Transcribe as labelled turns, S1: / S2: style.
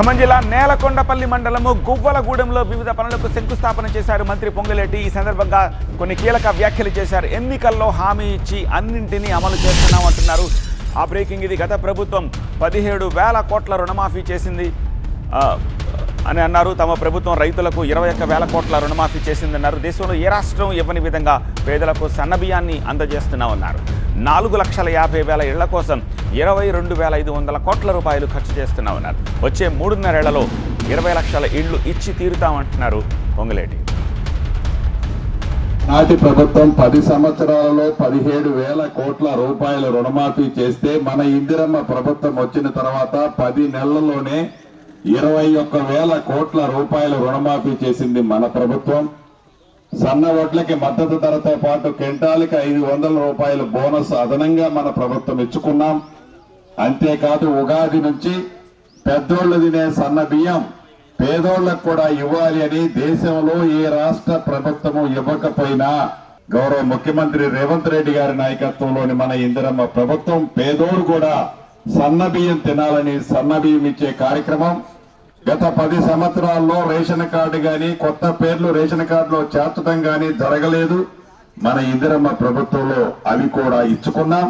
S1: ఖమ్మం జిల్లా నేలకొండపల్లి మండలము గువ్వలగూడెంలో వివిధ పనులకు శంకుస్థాపన చేశారు మంత్రి పొంగులేటి. ఈ సందర్భంగా కొన్ని కీలక వ్యాఖ్యలు చేశారు. ఎన్నికల్లో హామీ ఇచ్చి అన్నింటినీ అమలు చేస్తున్నామంటున్నారు. ఆ బ్రేకింగ్ ఇది. గత ప్రభుత్వం 17,000 కోట్ల రుణమాఫీ చేసింది అని అన్నారు. తమ ప్రభుత్వం రైతులకు 21,000 కోట్ల రుణమాఫీ చేసిందన్నారు. దేశంలో ఏ రాష్ట్రం ఇవ్వని విధంగా పేదలకు సన్నబియ్యాన్ని అందజేస్తున్నామన్నారు. 4,50,000 ఇళ్ల కోసం 22,500 కోట్ల రూపాయలు ఖర్చు చేస్తున్నామన్నారు. వచ్చే 3.5 ఏళ్లలో 20 లక్షల ఇళ్లు ఇచ్చి తీరుతామంటున్నారు పొంగులేటి.
S2: నాటి ప్రభుత్వం 10 సంవత్సరాలలో 17,000 కోట్ల రూపాయల రుణమాఫీ చేస్తే మన ఇందిరమ్మ ప్రభుత్వం వచ్చిన తర్వాత 10 నెలల్లోనే 21,000 కోట్ల రూపాయల రుణమాఫీ చేసింది మన ప్రభుత్వం. సన్న వడ్లకి మద్దతు ధరతో పాటు క్వింటాల్కి 500 రూపాయల బోనస్ అదనంగా మన ప్రభుత్వం ఇచ్చుకున్నాం. అంతేకాదు ఉగాది నుంచి పెద్దోళ్లు తినే సన్న బియ్యం పేదోళ్లకు కూడా ఇవ్వాలి అని దేశంలో ఏ రాష్ట్ర ప్రభుత్వము ఇవ్వకపోయినా గౌరవ ముఖ్యమంత్రి రేవంత్ రెడ్డి గారి నాయకత్వంలోని మన ఇందిరమ్మ ప్రభుత్వం పేదోడు కూడా సన్న బియ్యం తినాలని సన్న బియ్యం ఇచ్చే కార్యక్రమం గత 10 సంవత్సరాల్లో రేషన్ కార్డు గాని కొత్త పేర్లు రేషన్ కార్డులో చేర్చడం గాని జరగలేదు. మన ఇందిరమ్మ ప్రభుత్వంలో అవి కూడా ఇచ్చుకున్నాం.